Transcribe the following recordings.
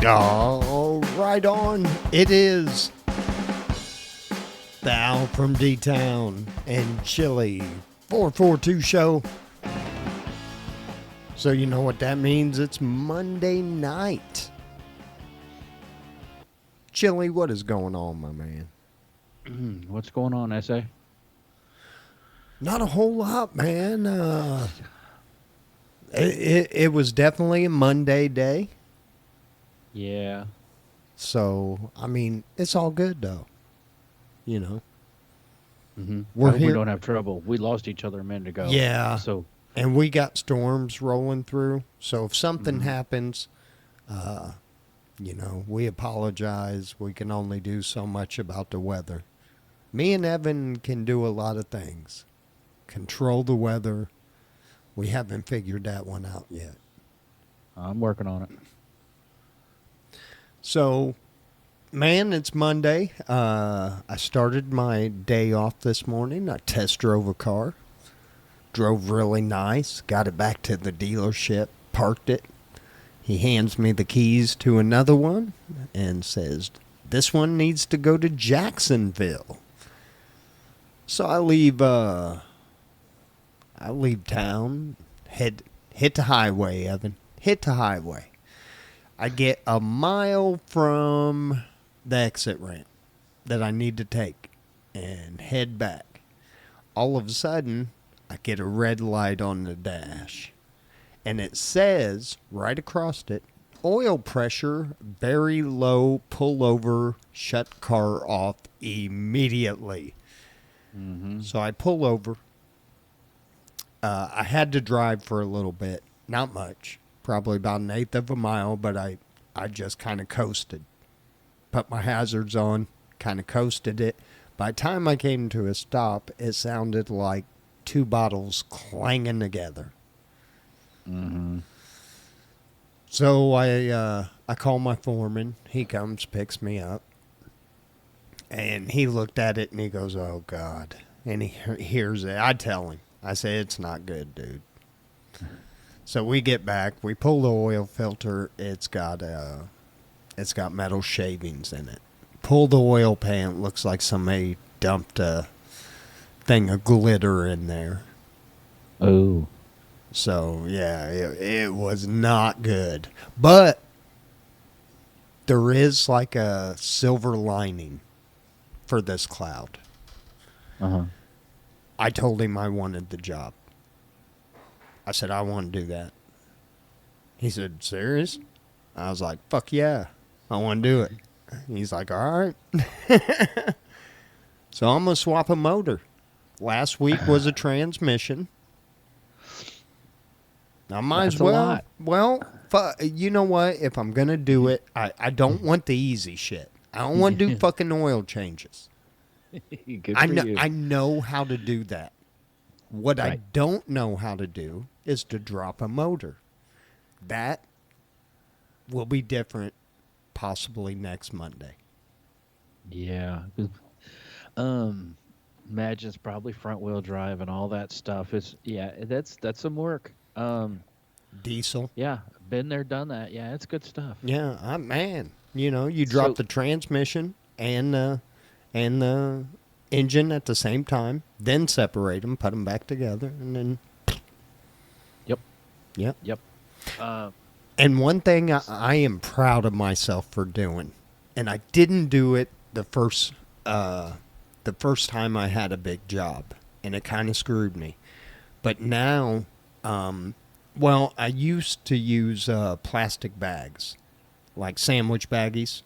Oh, right on. It is the AlfromDtown&Chili442 Show. So you know what that means? It's Monday night. Chili, what is going on, my man? What's going on, S.A.? Not a whole lot, man. It was definitely a Monday day. Yeah. So, I mean, it's all good, though. You know? Mm-hmm. We're I hope here. we don't have trouble. We lost each other a minute ago. Yeah. So, And we got storms rolling through. So if something happens, we apologize. We can only do so much about the weather. Me and Evan can do a lot of things. Control the weather. We haven't figured that one out yet. I'm working on it. So, man, it's Monday. I started my day off this morning. I test drove a car. Drove really nice. Got it back to the dealership. Parked it. He hands me the keys to another one and says, this one needs to go to Jacksonville. So I leave town, hit the highway, Evan. Hit the highway. I get a mile from the exit ramp that I need to take and head back. All of a sudden, I get a red light on the dash. And it says, right across it, oil pressure, very low, pull over, shut car off immediately. Mm-hmm. So I pull over. I had to drive for a little bit. Not much. Probably about an eighth of a mile, but I just kind of coasted. Put my hazards on, kind of coasted it. By the time I came to a stop, it sounded like two bottles clanging together. Mm-hmm. So I call my foreman. He comes, picks me up. And he looked at it and he goes, oh, God. And he hears it. I tell him. I say, it's not good, dude. So we get back. We pull the oil filter. It's got metal shavings in it. Pull the oil pan. Looks like somebody dumped a thing of glitter in there. Oh. So, yeah, it was not good. But there is like a silver lining for this cloud. Uh-huh. I told him I wanted the job. I said, I want to do that. He said, serious? I was like, fuck yeah, I want to do it. He's like, all right. So I'm going to swap a motor. Last week was a transmission. I might That's as well. a lot. Well, you know what? If I'm going to do it, I don't want the easy shit. I don't want to do fucking oil changes. Good for you. I know how to do that. What I Right. don't know how to do is to drop a motor. That will be different possibly next Monday. Yeah. Imagine it's probably front wheel drive and all that stuff. That's some work. Diesel. Yeah, been there, done that. Yeah, it's good stuff. Yeah, man. You drop So- the transmission and the engine at the same time, then separate them, put them back together, and then... Yep. And one thing I am proud of myself for doing, and I didn't do it the first time I had a big job, and it kind of screwed me. But now, I used to use plastic bags, like sandwich baggies,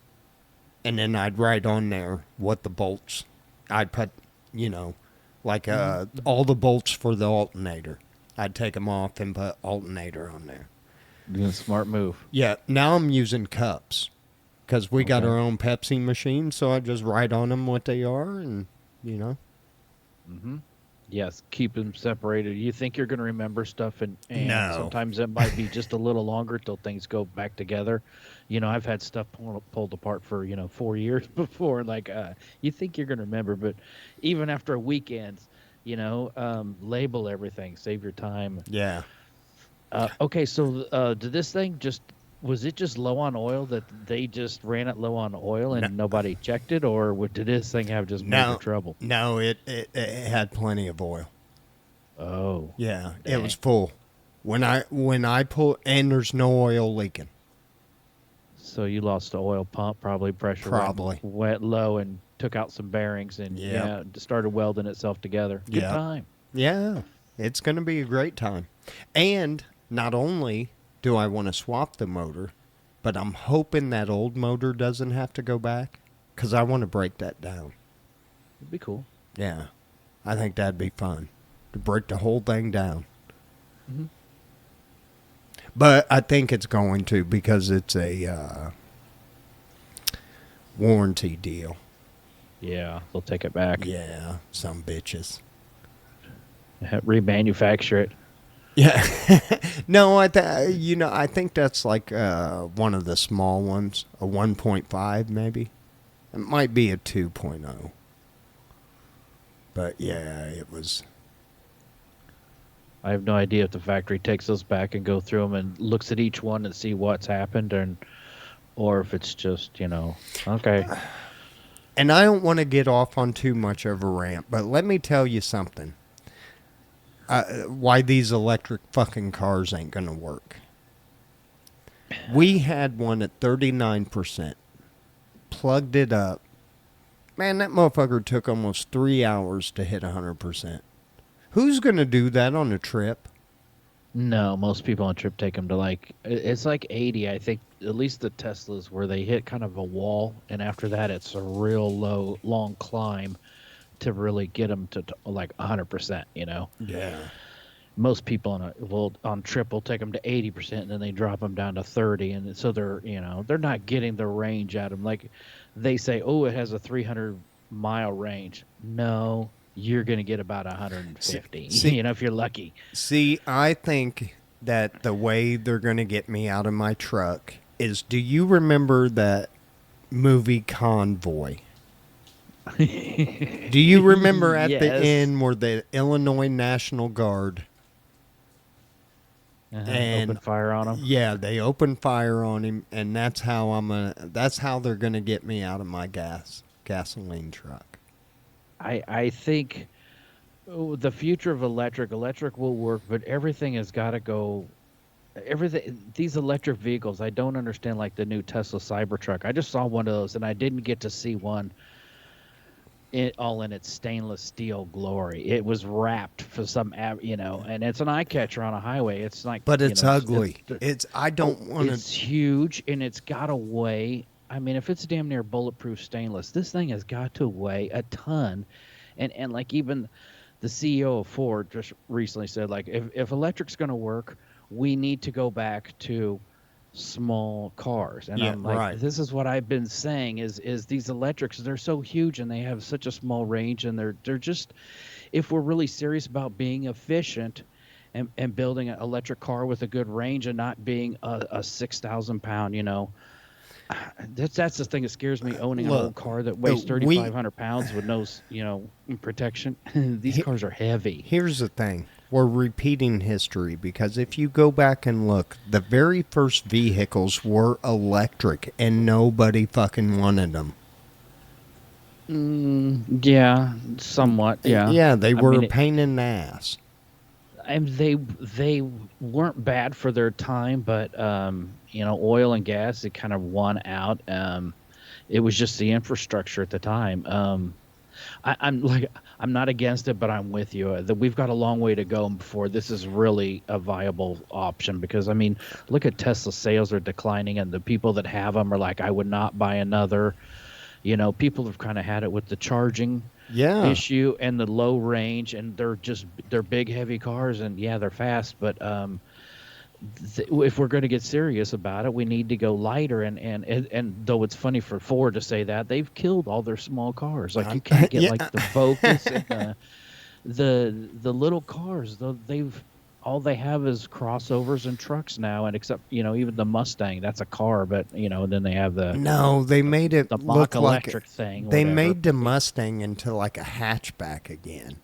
and then I'd write on there what the bolts. I'd put, all the bolts for the alternator. I'd take them off and put alternator on there. Yeah, smart move. Yeah, now I'm using cups because we got Okay. our own Pepsi machine, so I just write on them what they are, and Mm-hmm. Yes, keep them separated. You think you're going to remember stuff, and No. sometimes it might be just a little longer till things go back together. I've had stuff pulled apart for 4 years before. Like, you think you're going to remember, but even after a weekend, label everything, save your time. Yeah. Okay, so did this thing just Was it just low on oil that they just ran it low on oil No, and nobody checked it, or did this thing have just major no, trouble? no. It had plenty of oil. Oh, Yeah, it was dang. full. When I pull and there's no oil leaking. So you lost the oil pump, probably pressure Probably. went low and took out some bearings and Yep. yeah, started welding itself together. Good Yep. time. Yeah. It's going to be a great time. And not only do I want to swap the motor, but I'm hoping that old motor doesn't have to go back because I want to break that down. It'd be cool. Yeah. I think that'd be fun to break the whole thing down. Hmm. But I think it's going to because it's a warranty deal. Yeah, they'll take it back. Yeah, some bitches. Remanufacture it. Yeah. No, I think that's like one of the small ones, a 1.5 maybe. It might be a 2.0. But yeah, it was. I have no idea if the factory takes those back and go through them and looks at each one and see what's happened, or if it's just okay. And I don't want to get off on too much of a rant, but let me tell you something. Why these electric fucking cars ain't gonna work. We had one at 39%. Plugged it up. Man, that motherfucker took almost 3 hours to hit 100%. Who's gonna do that on a trip? No, most people on trip take them to it's like 80. I think at least the Teslas where they hit kind of a wall, and after that it's a real low, long climb to really get them to like 100%. Yeah. Most people on trip will take them to 80% and then they drop them down to 30, and so they're not getting the range out of them. Like they say, oh, it has a 300-mile range. No, you're going to get about 150. See, if you're lucky. See, I think that the way they're going to get me out of my truck is, do you remember that movie Convoy? Do you remember at the Yes. end where the Illinois National Guard and Open fire on them? Yeah, they opened fire on him, and that's how they're gonna get me out of my gasoline truck. I think the future of electric will work, but everything has got to go. Everything, these electric vehicles, I don't understand. Like the new Tesla Cybertruck, I just saw one of those, and I didn't get to see one all in its stainless steel glory. It was wrapped for some, and it's an eye catcher on a highway. It's like, But it's ugly. I don't oh, want it's to. huge, and it's got to weigh. I mean, if it's damn near bulletproof stainless, this thing has got to weigh a ton. And like even the CEO of Ford just recently said, like, if electric's going to work, we need to go back to small cars. And Yeah, I'm like, right. this is what I've been saying is these electrics, they're so huge and they have such a small range, and they're just, if we're really serious about being efficient and building an electric car with a good range and not being a 6,000 pound, that's the thing that scares me, owning an old car that weighs 3,500 pounds with no, protection. These cars are heavy. Here's the thing. We're repeating history because if you go back and look, the very first vehicles were electric and nobody fucking wanted them. Yeah, somewhat. Yeah. Yeah, they were a pain in the ass. And they weren't bad for their time, but oil and gas, it kind of won out. It was just the infrastructure at the time. I'm not against it, but I'm with you. We've got a long way to go before this is really a viable option, because I mean, look at Tesla sales are declining, and the people that have them are like, I would not buy another. People have kind of had it with the charging issue and the low range, and they're big, heavy cars, and yeah, they're fast, but if we're going to get serious about it, we need to go lighter. And though it's funny for Ford to say that, they've killed all their small cars. Like you can't get like the Focus and the little cars. Though all they have is crossovers and trucks now, and except even the Mustang, that's a car, but and then they have they made it the look Mach electric thing. They whatever. made the Mustang into like a hatchback again,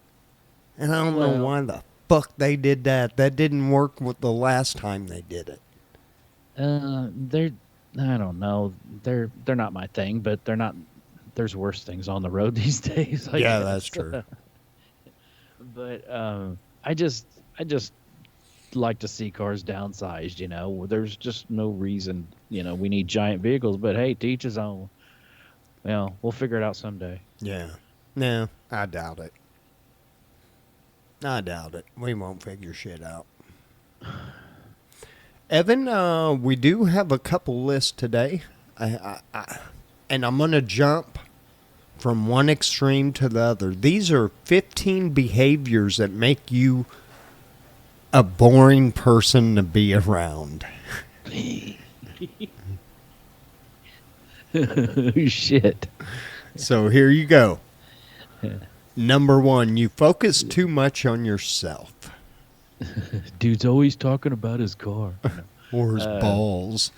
and I don't know why the fuck they did that. That didn't work with the last time they did it. They're, I don't know. They're not my thing, but they're not. There's worse things on the road these days, I Yeah, that's guess. true. But I just like to see cars downsized. There's just no reason. We need giant vehicles, but hey, to each his own. We'll figure it out someday. Yeah. No, I doubt it. I doubt it. We won't figure shit out. Evan, we do have a couple lists today. And I'm going to jump from one extreme to the other. These are 15 behaviors that make you a boring person to be around. Shit. So here you go. Number 1, you focus too much on yourself. Dude's always talking about his car. Or his balls.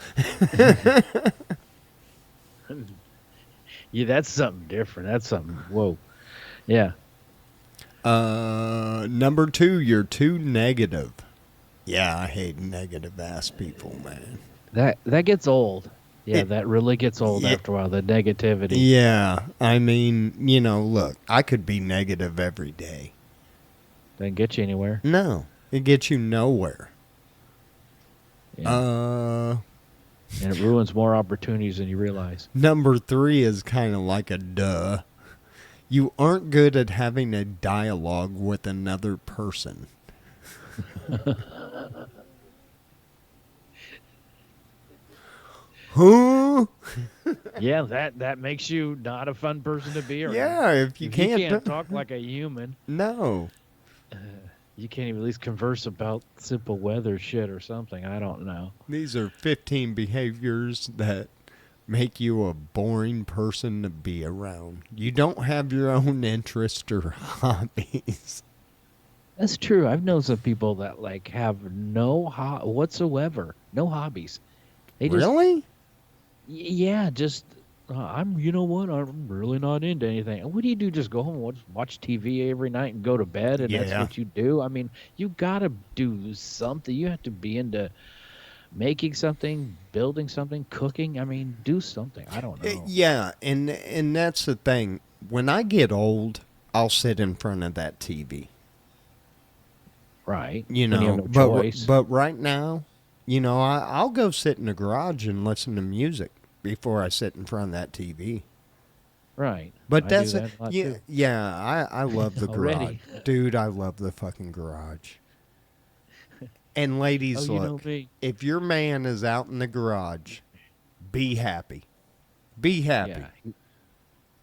Yeah, that's something different. That's something. Whoa. Yeah. Number 2, you're too negative. Yeah, I hate negative ass people, man. That gets old. Yeah, that really gets old after a while, the negativity. Yeah, I mean, look, I could be negative every day. Doesn't get you anywhere. No, it gets you nowhere. Yeah. And it ruins more opportunities than you realize. Number 3 is kind of like a duh. You aren't good at having a dialogue with another person. Huh? Yeah, that makes you not a fun person to be around. Yeah, if you can't talk like a human. No. You can't even at least converse about simple weather shit or something. I don't know. These are 15 behaviors that make you a boring person to be around. You don't have your own interests or hobbies. That's true. I've known some people that have no whatsoever, no hobbies. They just, Really? Yeah, just I'm. You know what? I'm really not into anything. What do you do? Just go home and watch TV every night and go to bed, and that's what you do? I mean, you gotta do something. You have to be into making something, building something, cooking. I mean, do something. I don't know. Yeah, and that's the thing. When I get old, I'll sit in front of that TV. Right. You have no but choice. but right now, I'll go sit in the garage and listen to music before I sit in front of that TV. Right. But I do that a lot too. I love the garage. Already. Dude, I love the fucking garage. And ladies, look, if your man is out in the garage, be happy. Be happy. Yeah.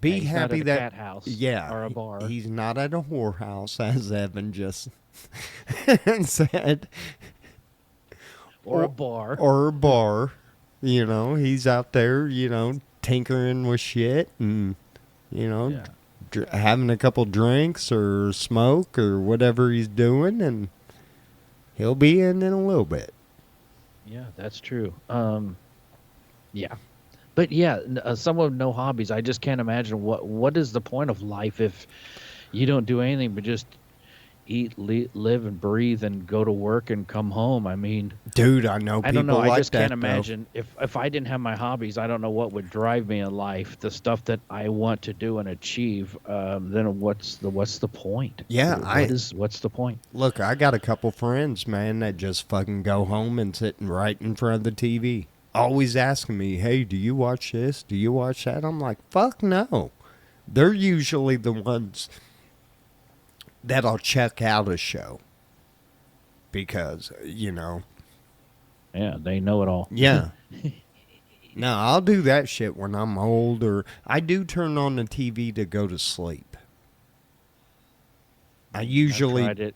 Be he's happy not at a that cat house or a bar. He's not at a whorehouse, as Evan just said. Or a bar. Or a bar. He's out there, tinkering with shit and, having a couple drinks or smoke or whatever he's doing, and he'll be in a little bit. Yeah, that's true. Yeah. But yeah, someone with no hobbies, I just can't imagine what is the point of life if you don't do anything but just eat, live, and breathe, and go to work and come home. I mean, dude, I know people I don't know. like I just that, can't imagine if I didn't have my hobbies. I don't know what would drive me in life. The stuff that I want to do and achieve. Then what's the point? Yeah, what's the point? Look, I got a couple friends, man, that just fucking go home and sit right in front of the TV. Always asking me, hey, do you watch this? Do you watch that? I'm like, fuck no. They're usually the ones that'll check out a show because, Yeah, they know it all. Yeah. No, I'll do that shit when I'm old, or I do turn on the TV to go to sleep. I tried it.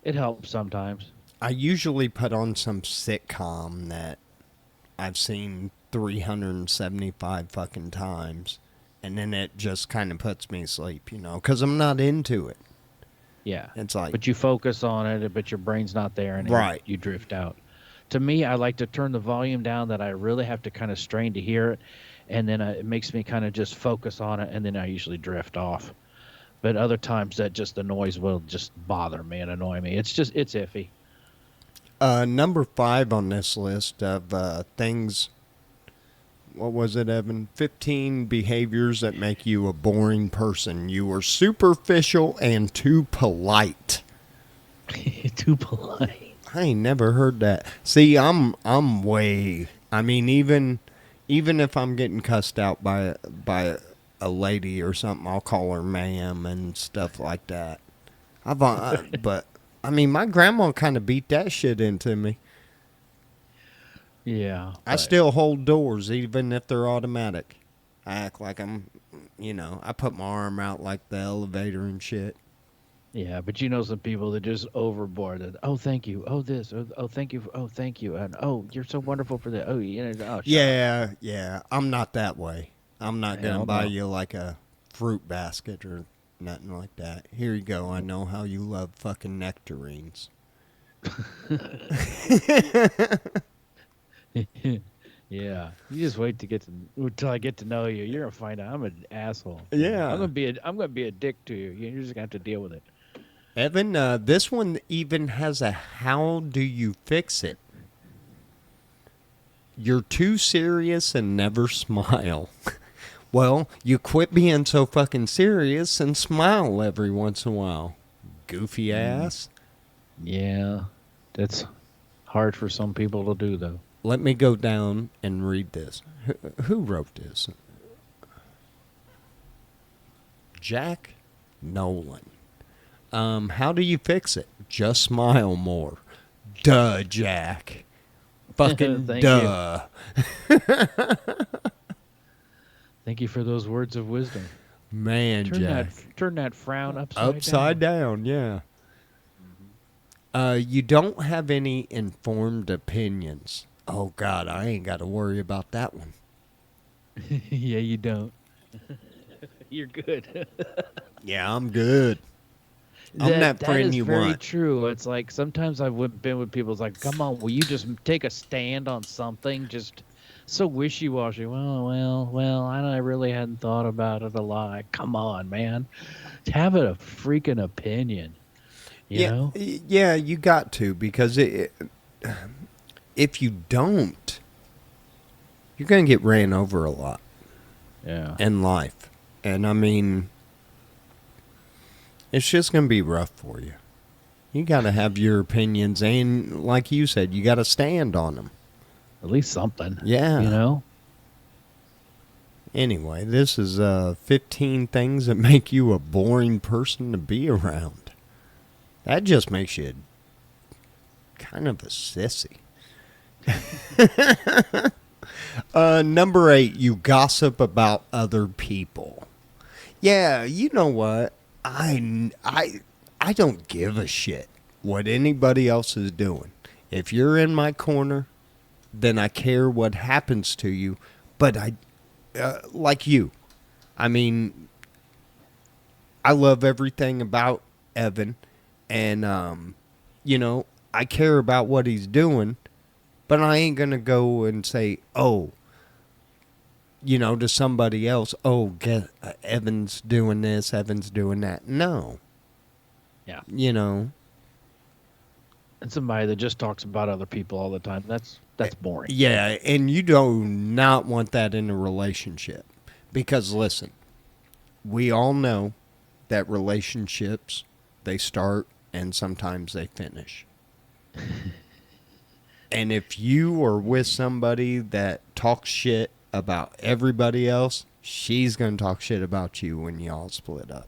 It helps sometimes. I usually put on some sitcom that I've seen 375 fucking times, and then it just kind of puts me to sleep, because I'm not into it. Yeah. It's like, but you focus on it, but your brain's not there, and right. You drift out. To me, I like to turn the volume down that I really have to kind of strain to hear it, and then it makes me kind of just focus on it, and then I usually drift off. But other times, the noise will just bother me and annoy me. It's iffy. Number 5 on this list of things. What was it, Evan? 15 behaviors that make you a boring person. You are superficial and too polite. Too polite. I ain't never heard that. See, I'm way. I mean, even if I'm getting cussed out by a lady or something, I'll call her ma'am and stuff like that. But I mean, my grandma kind of beat that shit into me. Yeah. I still hold doors even if they're automatic. I act like I'm, I put my arm out like the elevator and shit. Yeah, but you know some people that just overboard. That, oh, thank you. Oh, this. Oh, thank you. Oh, thank you. And oh, you're so wonderful for that. Oh, oh, Yeah. I'm not that way. I'm not going to buy no. you like a fruit basket or nothing like that. Here you go. I know how you love fucking nectarines. Yeah, you just wait until I get to know you. You're gonna find out I'm an asshole. Yeah. I'm gonna be a dick to you. You're just gonna have to deal with it. Evan, this one even has a how do you fix it? You're too serious and never smile. Well, you quit being so fucking serious and smile every once in a while. Goofy ass. Yeah, that's hard for some people to do, though. Let me go down and read this. Who wrote this? Jack Nolan. How do you fix it? Just smile more. Duh, Jack. Fucking Thank duh. Thank you for those words of wisdom. Man, Jack. Turn that frown upside down. Yeah. You don't have any informed opinions. Oh, God, I ain't got to worry about that one. Yeah, you don't. You're good. Yeah, I'm good. I'm that friend you want. That is very true. It's like sometimes I've been with people. It's like, come on, will you just take a stand on something? Just so wishy-washy. Well, I really hadn't thought about it a lot. Come on, man. Have a freaking opinion. You know? Yeah, you got to, because if you don't, you're going to get ran over a lot. Yeah. In life. And I mean, it's just going to be rough for you. You got to have your opinions, and like you said, you got to stand on them. At least something. Yeah. You know? Anyway, this is 15 things that make you a boring person to be around. That just makes you kind of a sissy. Number 8, you gossip about other people. Yeah, you know what? I don't give a shit what anybody else is doing. If you're in my corner, then I care what happens to you. But like you, I mean, I love everything about Evan, and I care about what he's doing. But I ain't going to go and say, to somebody else, Evan's doing this, Evan's doing that. No. Yeah. And somebody that just talks about other people all the time, that's boring. Yeah, and you do not want that in a relationship. Because, listen, we all know that relationships, they start and sometimes they finish. And if you are with somebody that talks shit about everybody else, she's going to talk shit about you when y'all split up.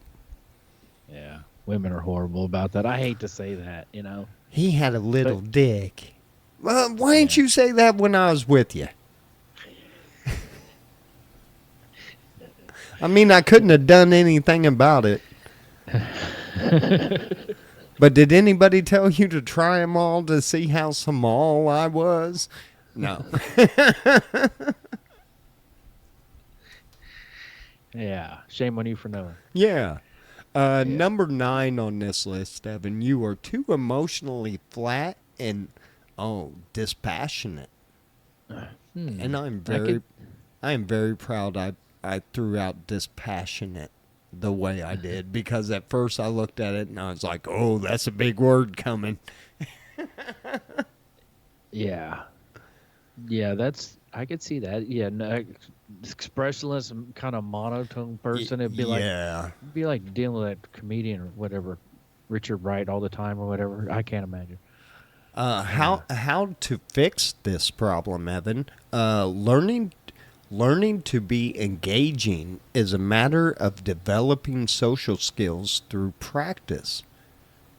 Yeah. Women are horrible about that. I hate to say that, He had a little dick. Well, why didn't you say that when I was with you? I mean, I couldn't have done anything about it. But did anybody tell you to try them all to see how small I was? No. Yeah. Shame on you for knowing. Yeah. Number 9 on this list, Evan, you are too emotionally flat and, dispassionate. And I am very proud I threw out dispassionate the way I did, because at first I looked at it and I was like, oh, that's a big word coming. Yeah. Yeah, that's I could see that. Yeah, no, expressionless and kind of monotone person. Yeah. It'd be like dealing with that comedian or whatever, Richard Wright all the time or whatever. I can't imagine. How to fix this problem, Evan? Learning to be engaging is a matter of developing social skills through practice.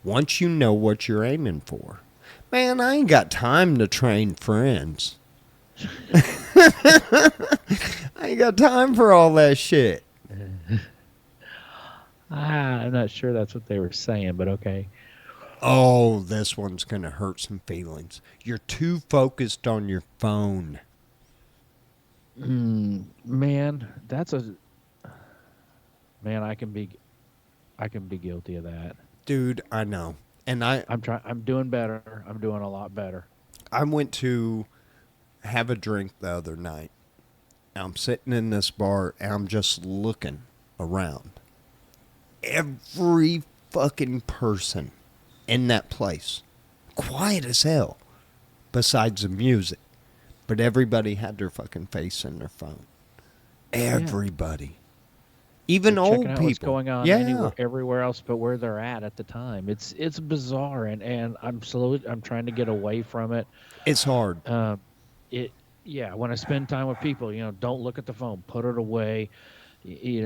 Once you know what you're aiming for, man, I ain't got time to train friends. I ain't got time for all that shit. I'm not sure that's what they were saying, but okay. Oh, this one's gonna hurt some feelings. You're too focused on your phone. Man, that's a man. I can be guilty of that. Dude, I know. And I'm trying. I'm doing better. I'm doing a lot better. I went to have a drink the other night. I'm sitting in this bar and I'm just looking around. Every fucking person in that place, quiet as hell, besides the music. But everybody had their fucking face in their phone. Everybody. Even They're old checking out people. what's going on Yeah. everywhere else but where they're at the time. It's bizarre, and I'm trying to get away from it. It's hard. It yeah. When I spend time with people, don't look at the phone. Put it away.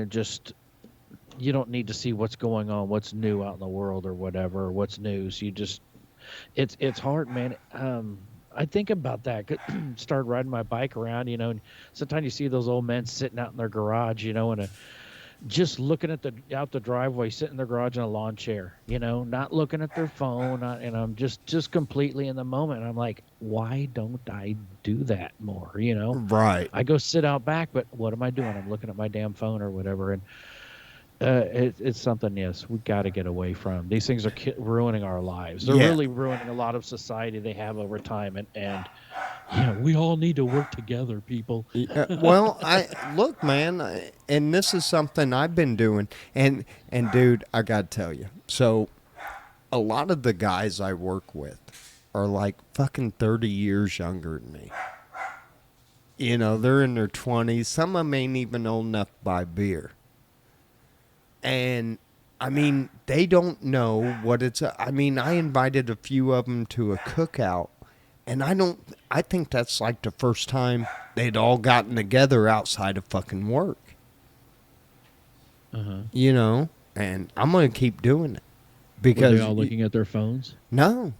Just you don't need to see what's going on, what's new out in the world or whatever, what's news. You just it's hard, man. I think about that. Start riding my bike around, and sometimes you see those old men sitting out in their garage, and just looking at out the driveway, sitting in their garage in a lawn chair, not looking at their phone, and I'm just completely in the moment. I'm like, why don't I do that more? Right. I go sit out back, but what am I doing? I'm looking at my damn phone or whatever, and it's something. Yes, we got to get away from. These things are ruining our lives. They're really ruining a lot of society they have over time, and we all need to work together, people. Well, I look, man, and this is something I've been doing, and dude, I gotta tell you. So, a lot of the guys I work with are like fucking 30 years younger than me. They're in their 20s. Some of them ain't even old enough to buy beer. And I mean, they don't know what it's. I mean, I invited a few of them to a cookout, and I think that's like the first time they'd all gotten together outside of fucking work. And I'm gonna keep doing it because were they all looking at their phones? No,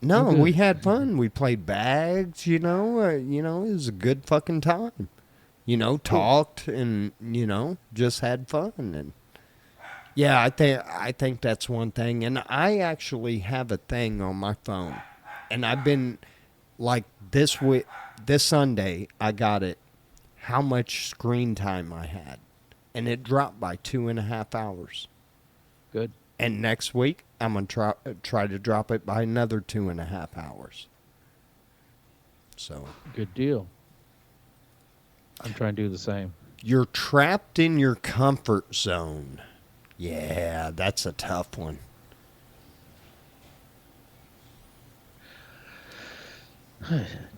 we had fun. We played bags. It was a good fucking time. Talked and just had fun and. Yeah, I think that's one thing, and I actually have a thing on my phone, and I've been like this Sunday I got it. How much screen time I had, and it dropped by 2.5 hours. Good. And next week I'm gonna try to drop it by another 2.5 hours. So good deal. I'm trying to do the same. You're trapped in your comfort zone. Yeah, that's a tough one.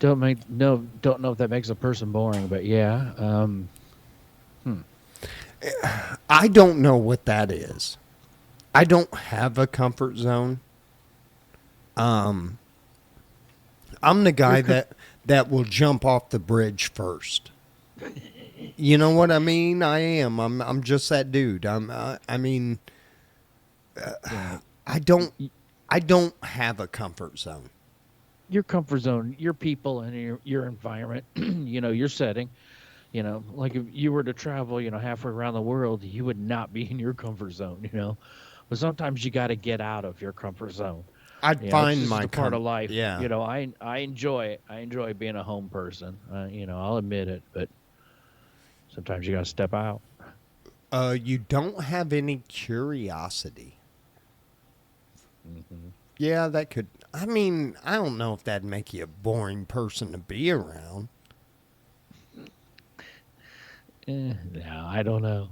Don't know if that makes a person boring, but yeah. I don't know what that is. I don't have a comfort zone. I'm the guy that will jump off the bridge first. You know what I mean? I am. I'm just that dude. I don't have a comfort zone. Your comfort zone, your people, and your environment. Your setting. Like if you were to travel, halfway around the world, you would not be in your comfort zone. But sometimes you got to get out of your comfort zone. I'd find it's my just a part of life. Yeah. I enjoy it. I enjoy being a home person. I'll admit it, but sometimes you got to step out. You don't have any curiosity. Mm-hmm. Yeah, that could. I mean, I don't know if that'd make you a boring person to be around. No, I don't know.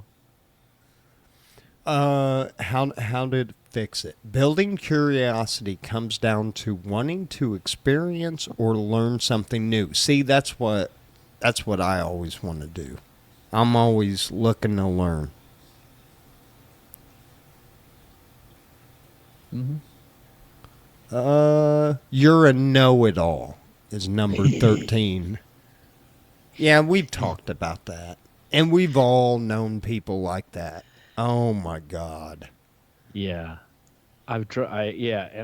How did it fix it. Building curiosity comes down to wanting to experience or learn something new. See, that's what I always want to do. I'm always looking to learn. Mm-hmm. You're a know-it-all is number 13. Yeah, we've talked about that. And we've all known people like that. Oh my God. Yeah. And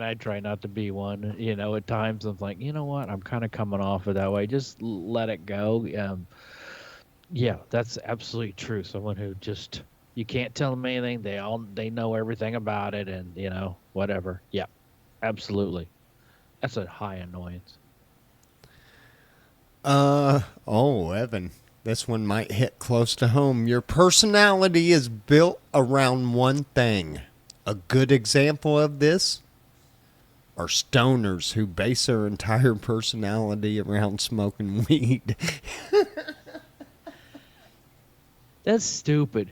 I try not to be one. At times I'm like, you know what? I'm kind of coming off of that way. Just let it go. Yeah, that's absolutely true. Someone who just you can't tell them anything. They know everything about it, and whatever. Yeah, absolutely. That's a high annoyance. Evan, this one might hit close to home. Your personality is built around one thing. A good example of this are stoners who base their entire personality around smoking weed. That's stupid.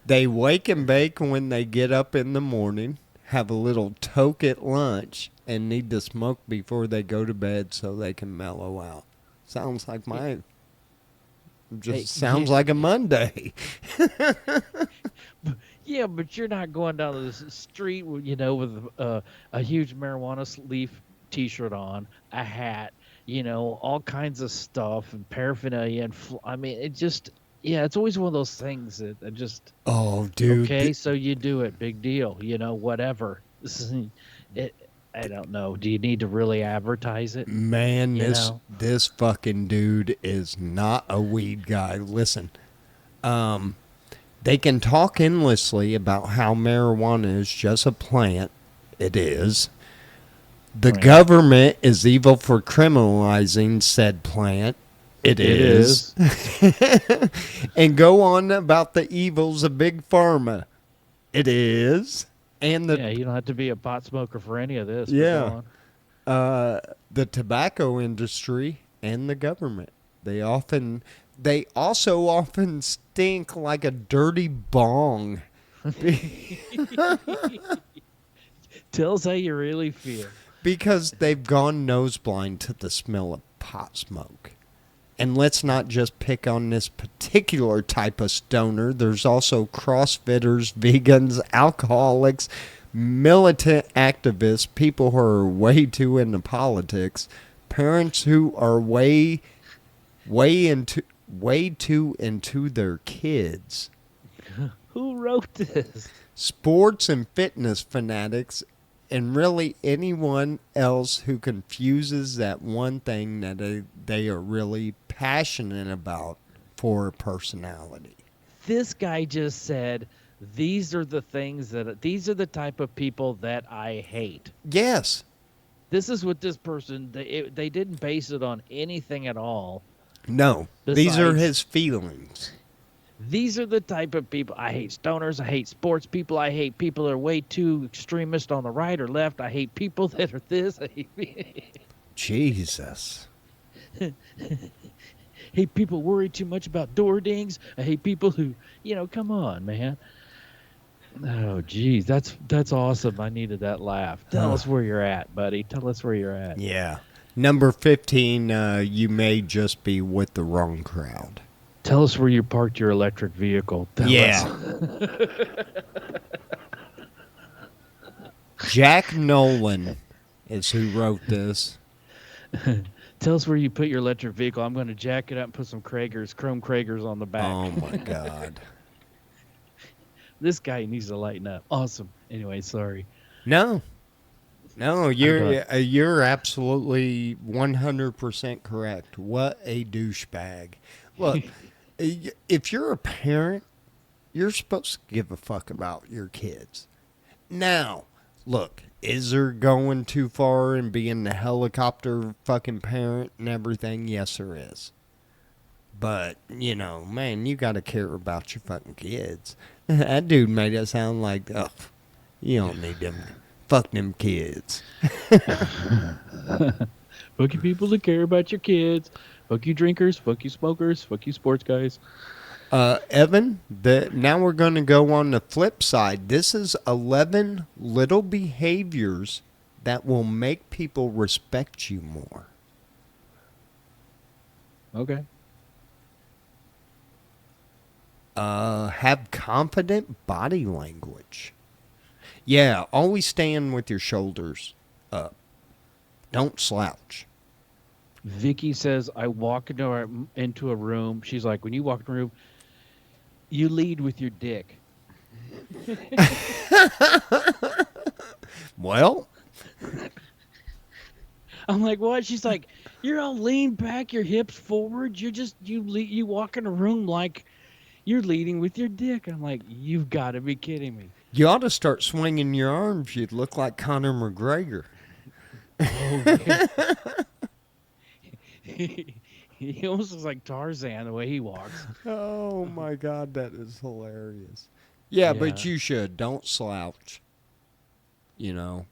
They wake and bake when they get up in the morning, have a little toke at lunch, and need to smoke before they go to bed so they can mellow out. Sounds like sounds like a Monday. Yeah, but you're not going down to the street, with a huge marijuana leaf T-shirt on, a hat, all kinds of stuff and paraphernalia, and I mean, it's always one of those things that just. Oh, dude. Okay, so you do it, big deal, whatever. I don't know. Do you need to really advertise it? Man, this fucking dude is not a weed guy. Listen, they can talk endlessly about how marijuana is just a plant. It is. The government is evil for criminalizing said plant. It is. And go on about the evils of Big Pharma. It is. And you don't have to be a pot smoker for any of this. Yeah. The tobacco industry and the government. They also often stink like a dirty bong. Tell us how you really feel. Because they've gone nose blind to the smell of pot smoke. And let's not just pick on this particular type of stoner. There's also CrossFitters, vegans, alcoholics, militant activists, people who are way too into politics, parents who are way too into their kids. Who wrote this? Sports and fitness fanatics, and really anyone else who confuses that one thing that they are really passionate about for a personality. This guy just said, these are the type of people that I hate. Yes. This is what this person, they didn't base it on anything at all. No. These are his feelings. These are the type of people. I hate stoners. I hate sports people. I hate people that are way too extremist on the right or left. I hate people that are this. I hate Jesus. Hate people worry too much about door dings. I hate people who, come on, man. Oh, geez. That's awesome. I needed that laugh. Tell us where you're at, buddy. Tell us where you're at. Yeah. Number 15, you may just be with the wrong crowd. Tell us where you parked your electric vehicle. Tell us. Jack Nolan is who wrote this. Tell us where you put your electric vehicle. I'm going to jack it up and put some chrome Kragers on the back. Oh, my God. This guy needs to lighten up. Awesome. Anyway, sorry. No, you're absolutely 100% correct. What a douchebag. Look, if you're a parent, you're supposed to give a fuck about your kids. Now, look, is there going too far and being the helicopter fucking parent and everything? Yes, there is. But, man, you got to care about your fucking kids. That dude made it sound like, oh, you don't need them. Fuck them kids. Fuck you people that care about your kids. Fuck you drinkers. Fuck you smokers. Fuck you sports guys. Evan, now we're going to go on the flip side. This is 11 little behaviors that will make people respect you more. Okay. Have confident body language. Yeah, always stand with your shoulders up. Don't slouch. Vicky says, I walk into a room. She's like, when you walk in a room, you lead with your dick. Well, I'm like, what? She's like, you're all lean back, your hips forward. You walk in a room like you're leading with your dick. I'm like, you've got to be kidding me. you ought to start swinging your arms. You'd look like Conor McGregor. Oh, he almost looks like Tarzan the way he walks. Oh my God, that is hilarious. Yeah, but Yeah. you should. Don't slouch. You know,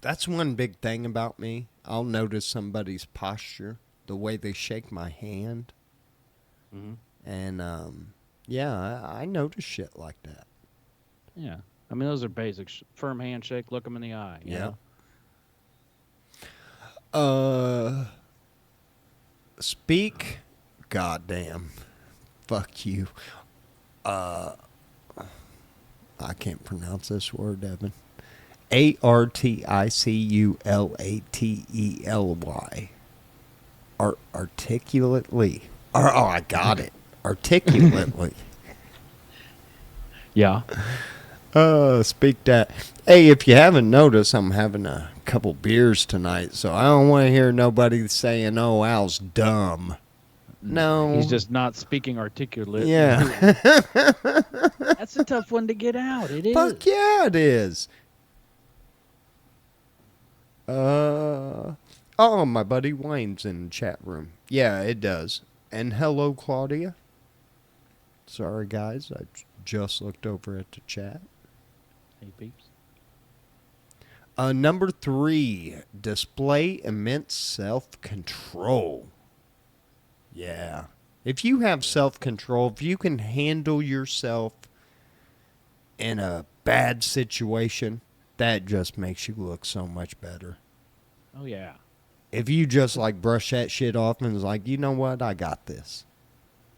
that's one big thing about me. I'll notice somebody's posture, the way they shake my hand. Mhm. And, yeah, I notice shit like that. Yeah. I mean, those are basics. Firm handshake, look them in the eye. You Yeah. know? Speak. Goddamn. Fuck you. I can't pronounce this word, Evan. Articulately. Articulately. I got it. Articulately. Yeah. Speak that. Hey, if you haven't noticed, I'm having a couple beers tonight, so I don't want to hear nobody saying, "Oh, Al's dumb." No, He's just not speaking articulate. yeah. That's a tough one to get out. It is. Fuck yeah, it is. Oh, my buddy Wayne's in the chat room. Yeah, it does. And hello, Claudia. Sorry, guys, I just looked over at the chat. Hey, peeps. Number 3, display immense self-control. Yeah. If you have self-control, if you can handle yourself in a bad situation, that just makes you look so much better. Oh, yeah. If you just like brush that shit off and is like, you know what, I got this.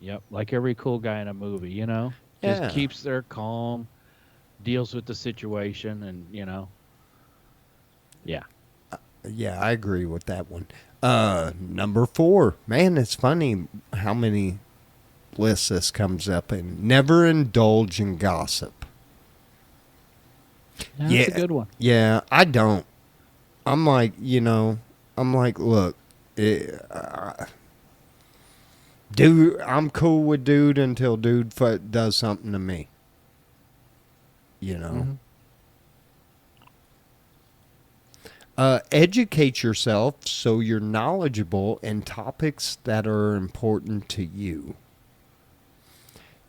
Yep. Like every cool guy in a movie, you know? Yeah. Just keeps their calm, deals with the situation, and, yeah. Yeah, I agree with that one. Number 4. Man, it's funny how many lists this comes up in. Never indulge in gossip. That's a good one. Yeah, I don't. I'm like, look, dude, I'm cool with dude until dude does something to me. You know? Mm-hmm. Educate yourself so you're knowledgeable in topics that are important to you.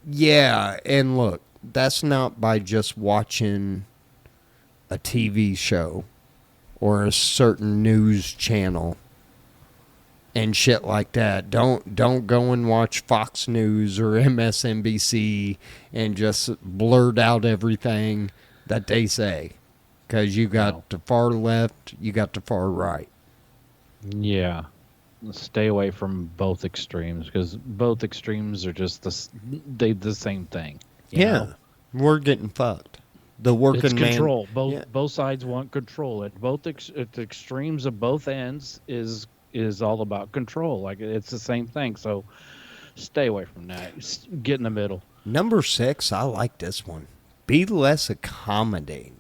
Yeah, and look, that's not by just watching a TV show or a certain news channel and shit like that. Don't go and watch Fox News or MSNBC and just blurt out everything that they say. Because you got the far left, you got the far right. Yeah. Stay away from both extremes, because both extremes are just the same thing. You know? We're getting fucked. The working it's man. Control. Both sides want control. At the extremes of both ends is all about control. Like, it's the same thing. So stay away from that. Get in the middle. Number 6, I like this one. Be less accommodating.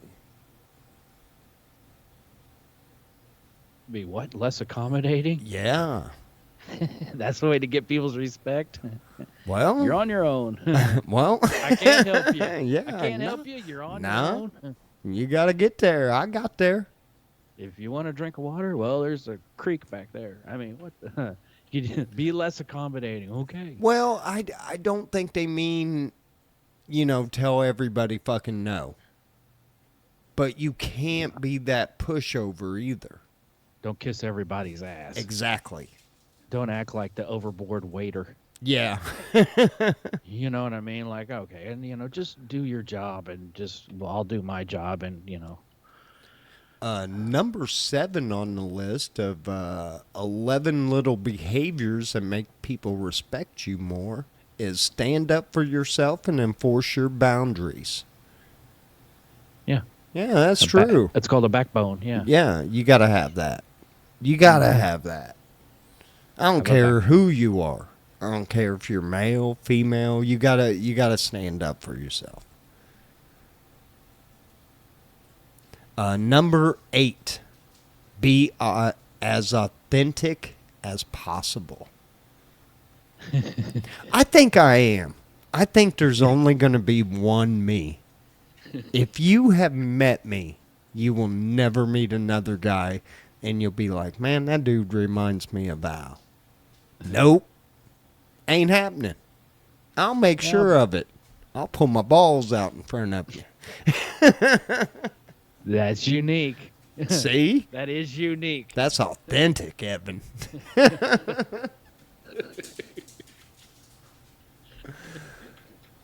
Be what? Less accommodating? Yeah. That's the way to get people's respect. Well, You're on your own. well, I can't help you. Yeah, I can't help you. You're on your own. You got to get there. I got there. If you want to drink water, well, there's a creek back there. I mean, what the? You be less accommodating. Okay. Well, I don't think they mean, tell everybody fucking no. But you can't be that pushover either. Don't kiss everybody's ass. Exactly. Don't act like the overboard waiter. Yeah. You know what I mean? Like, okay, and just do your job, and just well, I'll do my job, and Number 7 on the list of 11 little behaviors that make people respect you more is stand up for yourself and enforce your boundaries. yeah, Yeah, that's true. it's called a backbone. Yeah, Yeah, you got to have that. You got to have that. I don't Have a care backbone. who you are. I don't care if you're male, female. You gotta stand up for yourself. Number 8, be as authentic as possible. I think I am. I think there's only going to be one me. If you have met me, you will never meet another guy, and you'll be like, man, that dude reminds me of Al. Nope. Ain't happening. I'll make Yeah, sure of it. I'll pull my balls out in front of you. that's unique. See? That is unique. That's authentic, Evan.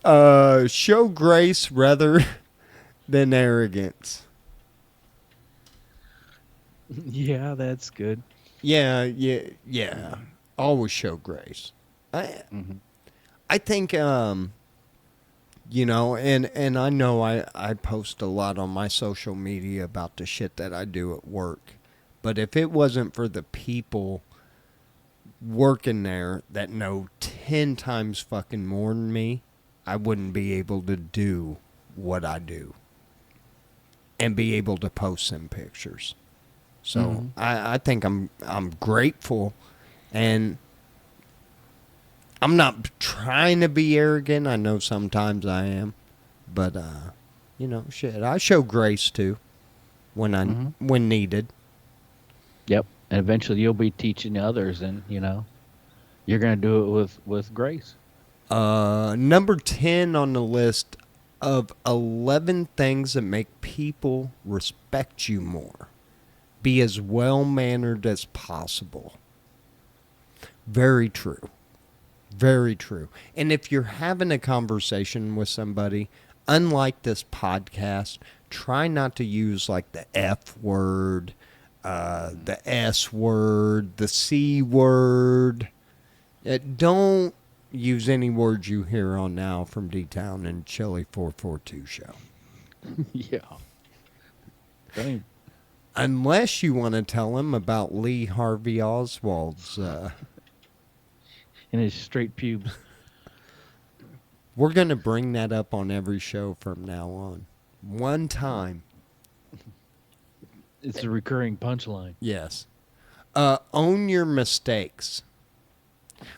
Show grace rather than arrogance. Yeah, that's good. Yeah. Always show grace. I Hmm. I think and I know I post a lot on my social media about the shit that I do at work. But if it wasn't for the people working there that know 10 times fucking more than me, I wouldn't be able to do what I do and be able to post some pictures. So Mhm. I think I'm grateful, and I'm not trying to be arrogant. I know sometimes I am, but shit, I show grace too when needed. Yep. And eventually you'll be teaching others, and you're gonna do it with grace. Number 10 on the list of 11 things that make people respect you more. Be as well mannered as possible. Very true. Very true. And if you're having a conversation with somebody, unlike this podcast, try not to use like the F word, the S word, the C word. Don't use any words you hear on now from D-Town and Chili442 Show. Yeah. Don't even- Unless you want to tell him about Lee Harvey Oswald's. in his straight pubes. We're going to bring that up on every show from now on. One time. It's a recurring punchline. Yes. Own your mistakes.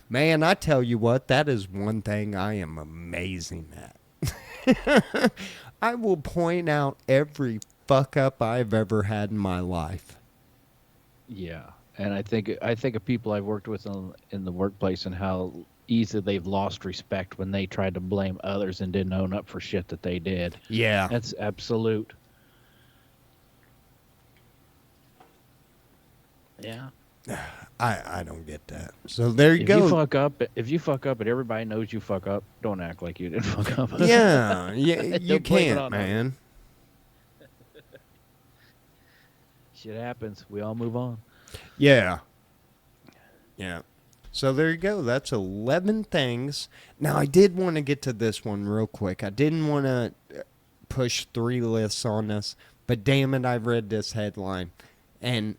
Man, I tell you what, that is one thing I am amazing at. I will point out every fuck up I've ever had in my life. Yeah. And I think of people I've worked with in the workplace, and how easily they've lost respect when they tried to blame others and didn't own up for shit that they did. Yeah. That's absolute. Yeah. I don't get that. So there you If go. if you fuck up and everybody knows you fuck up, don't act like you didn't fuck up. Yeah, you Don't blame it can't, on man. Shit happens. We all move on. Yeah. Yeah. So there you go. That's 11 things. Now, I did want to get to this one real quick. I didn't want to push 3 lists on us, but damn it, I read this headline. And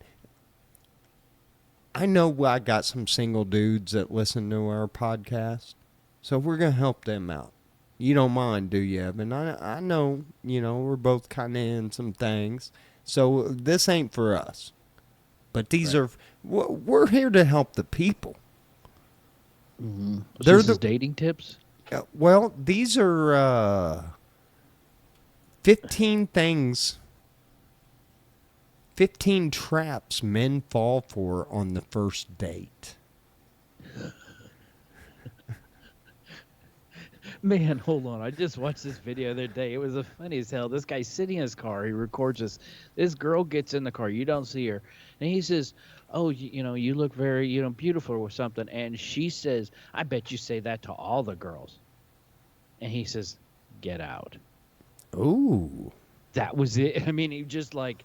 I know I got some single dudes that listen to our podcast, so we're going to help them out. You don't mind, do you, Evan? I know, we're both kind of in some things, so this ain't for us. But these Right. are, we're here to help the people. Mm-hmm. They're This is the- dating tips. Well, these are 15 things, 15 traps men fall for on the first date. Man, hold on. I just watched this video the other day. It was funny as hell. This guy's sitting in his car. He records this. This girl gets in the car. You don't see her. And he says, "Oh, you look very, beautiful or something." And she says, "I bet you say that to all the girls." And he says, "Get out." Ooh. That was it. I mean, he just like,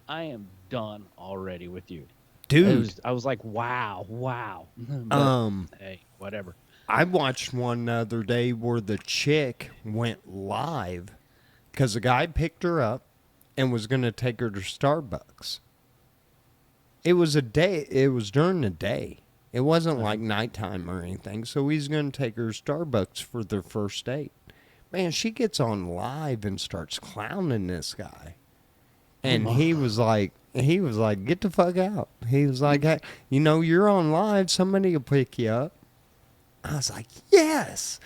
"I am done already with you." Dude, I was like, "Wow, wow." But um, hey, whatever. I watched one the other day where the chick went live because the guy picked her up and was going to take her to Starbucks. It was a day. It was during the day. It wasn't Uh-huh. like nighttime or anything. So he's going to take her to Starbucks for their first date. Man, she gets on live and starts clowning this guy. And he was like, get the fuck out. He was like, hey, you're on live. Somebody will pick you up. I was like, yes.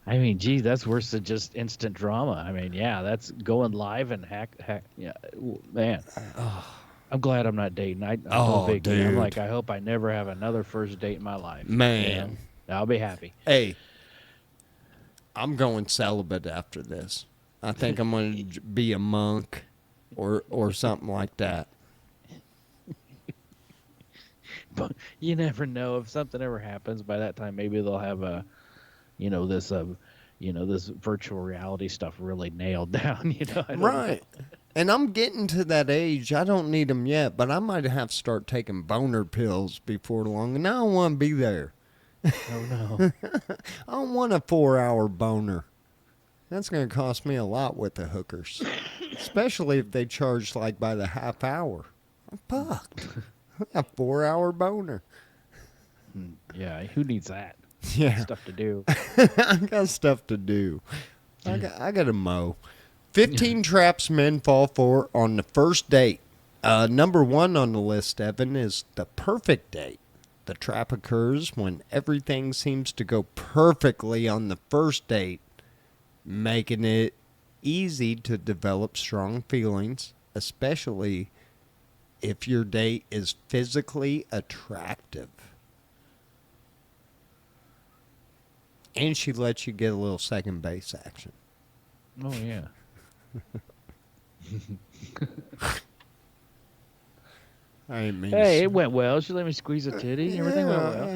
I mean, gee, that's worse than just instant drama. I mean, yeah, that's going live and hack. Yeah, man. I'm glad I'm not dating. I told Oh, Vicky, I'm dude. like, I hope I never have another first date in my life. Man. I'll be happy. Hey, I'm going celibate after this. I think I'm going to be a monk or something like that. But you never know if something ever happens. By that time, maybe they'll have this this virtual reality stuff really nailed down. I don't know. Right. And I'm getting to that age. I don't need them yet, but I might have to start taking boner pills before long. And I don't want to be there. Oh no. I don't want a 4-hour boner. That's going to cost me a lot with the hookers, especially if they charge like by the half hour. I'm fucked. A 4-hour boner. Yeah, who needs that? Yeah. Stuff to do. I got stuff to do. I got to mow. 15 traps men fall for on the first date. Number 1 on the list, Evan, is the perfect date. The trap occurs when everything seems to go perfectly on the first date, making it easy to develop strong feelings, especially if your date is physically attractive. And she lets you get a little second base action. Oh yeah. I didn't mean Hey, to. it went well. She let me squeeze a titty. Everything went well.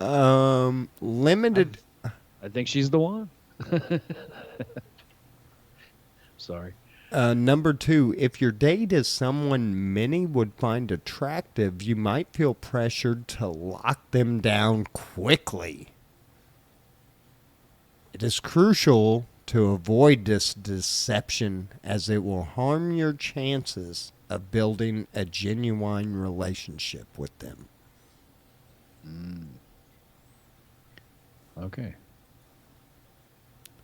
It's limited. I think she's the one. Sorry. Number 2, if your date is someone many would find attractive, you might feel pressured to lock them down quickly. It is crucial to avoid this deception as it will harm your chances of building a genuine relationship with them. Okay.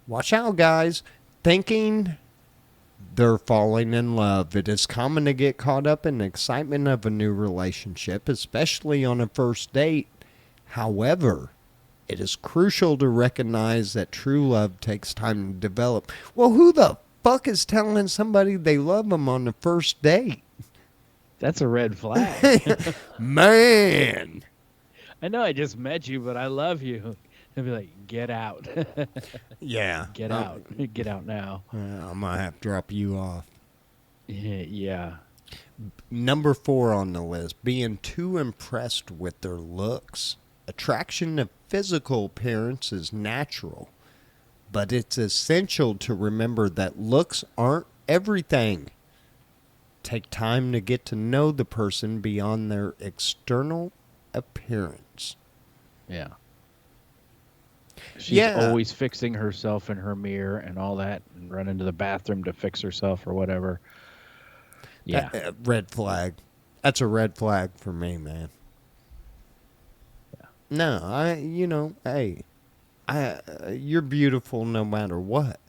Watch out, guys. Thinking they're falling in love. It is common to get caught up in the excitement of a new relationship, especially on a first date. However, it is crucial to recognize that true love takes time to develop. Well, who the fuck is telling somebody they love them on the first date? That's a red flag. Man. I know I just met you, but I love you. They'll be like, get out. Yeah. Get out. Get out now. I might have to drop you off. Yeah. Number 4 on the list, being too impressed with their looks. Attraction to physical appearance is natural, but it's essential to remember that looks aren't everything. Take time to get to know the person beyond their external appearance. Yeah. She's Yeah. always fixing herself in her mirror and all that and running to the bathroom to fix herself or whatever. Yeah. Red flag. That's a red flag for me, man. Yeah. No, hey, you're beautiful no matter what.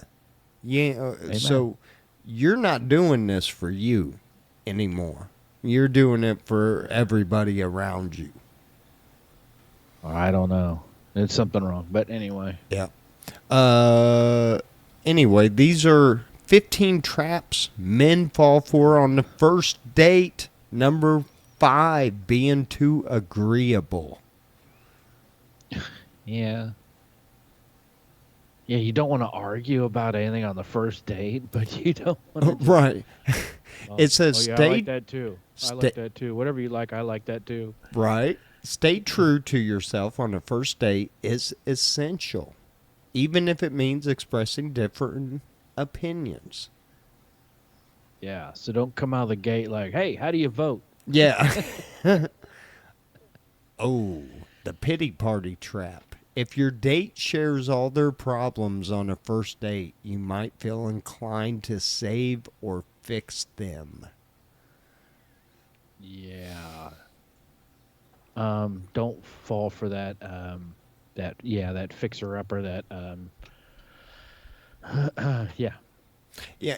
Yeah, so you're not doing this for you anymore. You're doing it for everybody around you. I don't know. There's something wrong. But anyway. Yeah. Anyway, these are 15 traps men fall for on the first date. Number 5, being too agreeable. Yeah. Yeah, you don't want to argue about anything on the first date, but you don't want to just. Right. Oh, It says oh yeah, I like stay, that too. I stay, like that too. Whatever you like, I like that too. right. Stay true to yourself on a first date is essential, even if it means expressing different opinions. Yeah, so don't come out of the gate like, "Hey, how do you vote?" Yeah. Oh, the pity party trap. If your date shares all their problems on a first date, you might feel inclined to save or fix them. Yeah. Don't fall for that. That fixer upper. That yeah, Yeah,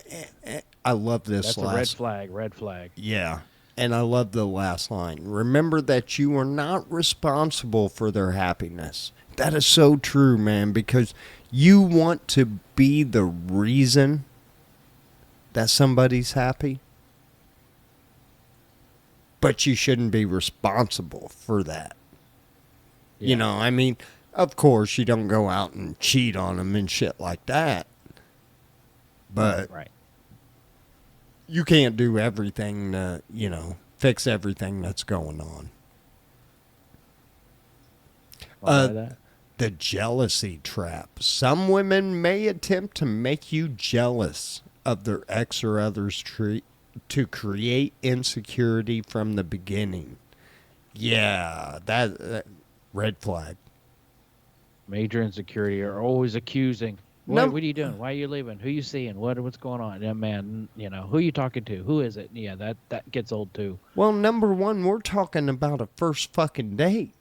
I love this that's a red last. flag. Red flag. Yeah. And I love the last line. Remember that you are not responsible for their happiness. That is so true, man, because you want to be the reason that somebody's happy, but you shouldn't be responsible for that. Yeah. I mean, of course, you don't go out and cheat on them and shit like that, but Right. you can't do everything to, fix everything that's going on. Why that? The jealousy trap. Some women may attempt to make you jealous of their ex or others to create insecurity from the beginning. Yeah, that red flag. Major insecurity are always accusing. Num- What are you doing? Why are you leaving? Who you seeing? What's going on? Yeah, man, who you talking to? Who is it? Yeah, that gets old too. well, number one, we're talking about a first fucking date.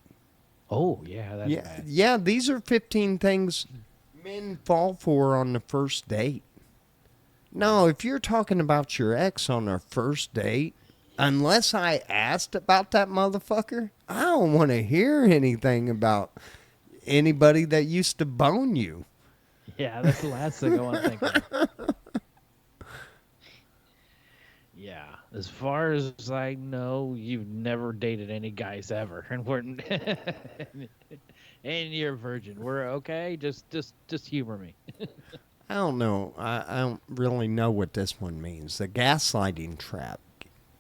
Oh yeah, that's Yeah, bad. yeah. These are 15 things men fall for on the first date. No, if you're talking about your ex on our first date, unless I asked about that motherfucker, I don't want to hear anything about anybody that used to bone you. Yeah, that's the last thing I want to think of. Yeah, as far as I know, you've never dated any guys ever, and we're and you're a virgin. We're okay. Just humor me. I don't know. I don't really know what this one means. The gaslighting trap.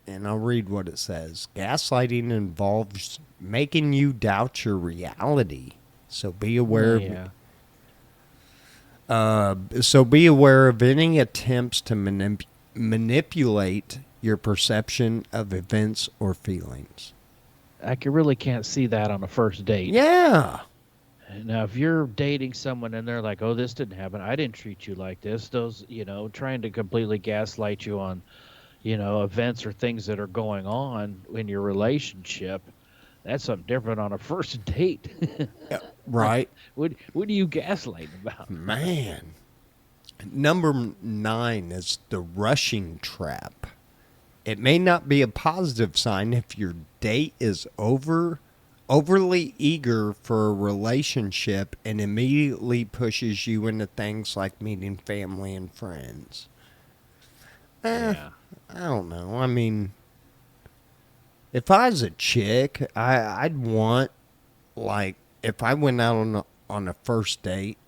And I'll read what it says. Gaslighting involves making you doubt your reality. So be aware of Yeah. So be aware of any attempts to manipulate your perception of events or feelings. Really can't see that on a first date. Yeah. Now, if you're dating someone and they're like, "Oh, this didn't happen. I didn't treat you like this," those, trying to completely gaslight you on, events or things that are going on in your relationship, that's something different on a first date. Right. What are you gaslighting about? Man. Number 9 is the rushing trap. It may not be a positive sign if your date is overly eager for a relationship and immediately pushes you into things like meeting family and friends. Yeah. I don't know. I mean, if I was a chick, I'd want, like, if I went out on a first date,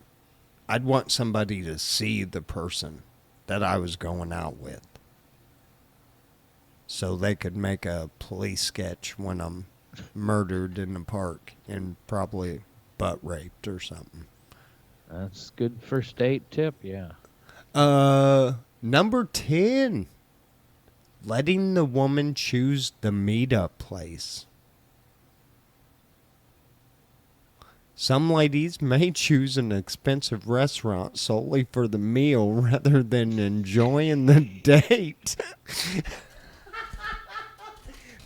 I'd want somebody to see the person that I was going out with, so they could make a police sketch when I'm murdered in the park and probably butt raped or something. That's good first date tip. Yeah. Number 10, letting the woman choose the meetup place. Some ladies may choose an expensive restaurant solely for the meal rather than enjoying the date.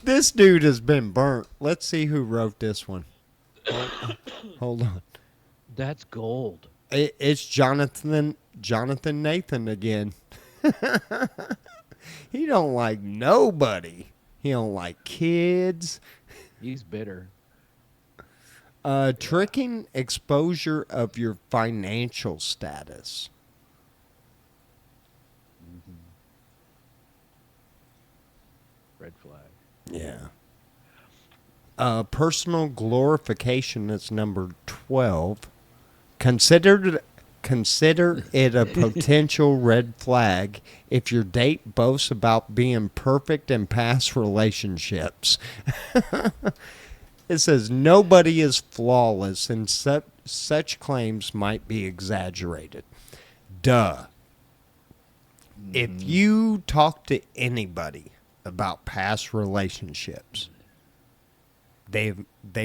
This dude has been burnt. Let's see who wrote this one. Hold on. That's gold. It's Jonathan Nathan again. He don't like nobody. He don't like kids. He's bitter. Tricking exposure of your financial status. Red flag. Yeah. Personal glorification is number 12. Consider consider it a potential red flag if your date boasts about being perfect in past relationships. It says nobody is flawless and such claims might be exaggerated. Duh. If you talk to anybody about past relationships, they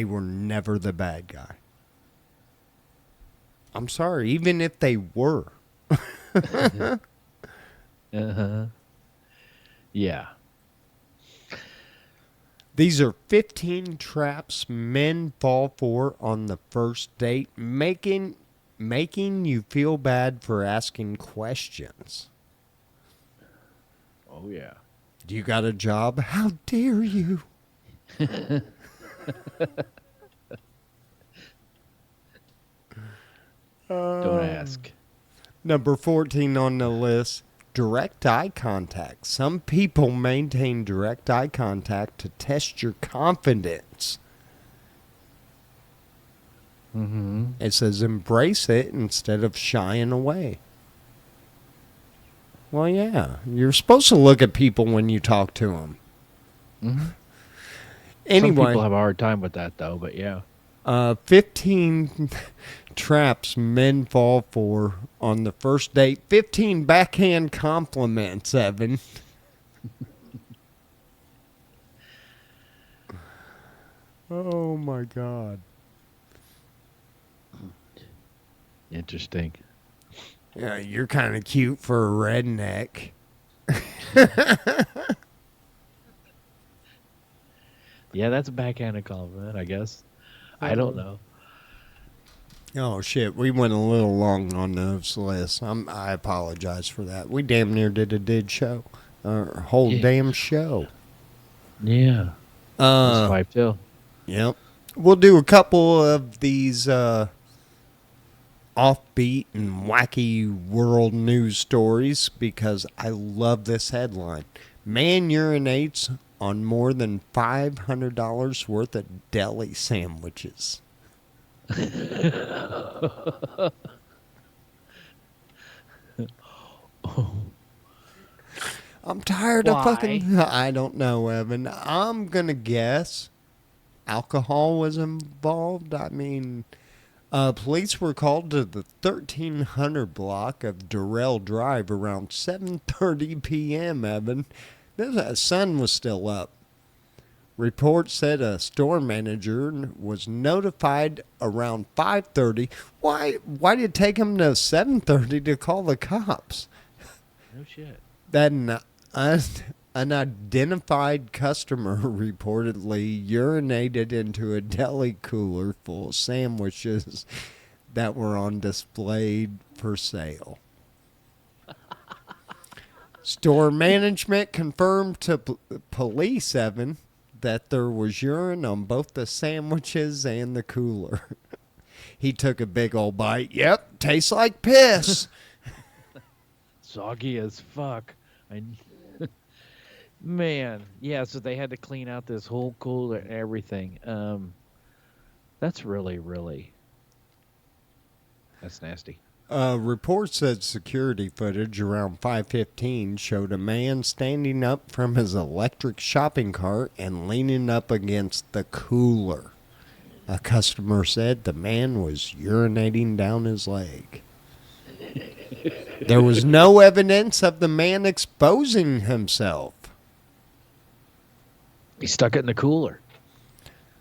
were never the bad guy. I'm sorry, even if they were. Yeah. These are 15 traps men fall for on the first date, making you feel bad for asking questions. Oh, yeah. Do you got a job? How dare you? Don't ask. Number 14 on the list, direct eye contact. Some people maintain direct eye contact to test your confidence. It says embrace it instead of shying away. Well, yeah. You're supposed to look at people when you talk to them. Anyway. Some people have a hard time with that, though, but yeah. 15 traps men fall for on the first date. 15 backhand compliments, Evan. Oh, my God. Interesting. Yeah, you're kind of cute for a redneck. Yeah, that's a backhanded compliment, I guess. I don't know. Oh, shit. We went a little long on those lists. I apologize for that. We damn near did show. Our whole damn show. Yeah. That's 5 too. Yep. We'll do a couple of these offbeat and wacky world news stories because I love this headline. Man urinates on more than $500 worth of deli sandwiches. I'm tired of fucking... I don't know, Evan. I'm going to guess alcohol was involved. I mean, police were called to the 1300 block of Durrell Drive around 7:30 p.m., Evan. The sun was still up. Reports said a store manager was notified around 5:30. Why did it take him to 7:30 to call the cops? No shit. That an unidentified customer reportedly urinated into a deli cooler full of sandwiches that were on display for sale. Store management confirmed to police, Evan, that there was urine on both the sandwiches and the cooler. He took a big old bite. Yep, tastes like piss. Soggy as fuck. Man, yeah, so they had to clean out this whole cooler and everything. That's really... That's nasty. Reports said security footage around 5:15 showed a man standing up from his electric shopping cart and leaning up against the cooler. A customer said the man was urinating down his leg. There was no evidence of the man exposing himself. He stuck it in the cooler.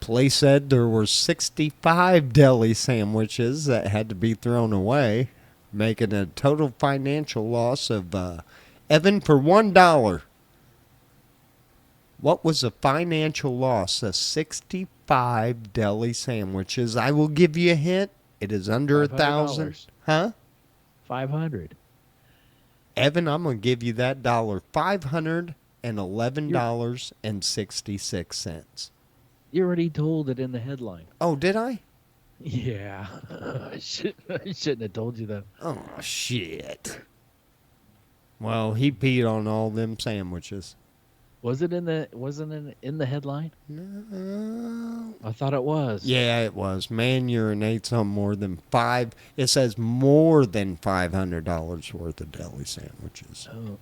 Police said there were 65 deli sandwiches that had to be thrown away, making a total financial loss of, Evan, for $1. What was the financial loss of 65 deli sandwiches? I will give you a hint. It is under $1,000. Huh? 500. Evan, I'm going to give you that dollar. $511.66. You already told it in the headline. Oh, did I? Yeah. I shouldn't have told you that. Oh, shit. Well, he peed on all them sandwiches. Wasn't it in the headline? No. I thought it was. Yeah, it was. Man urinates on more than five. It says more than $500 worth of deli sandwiches. Oh.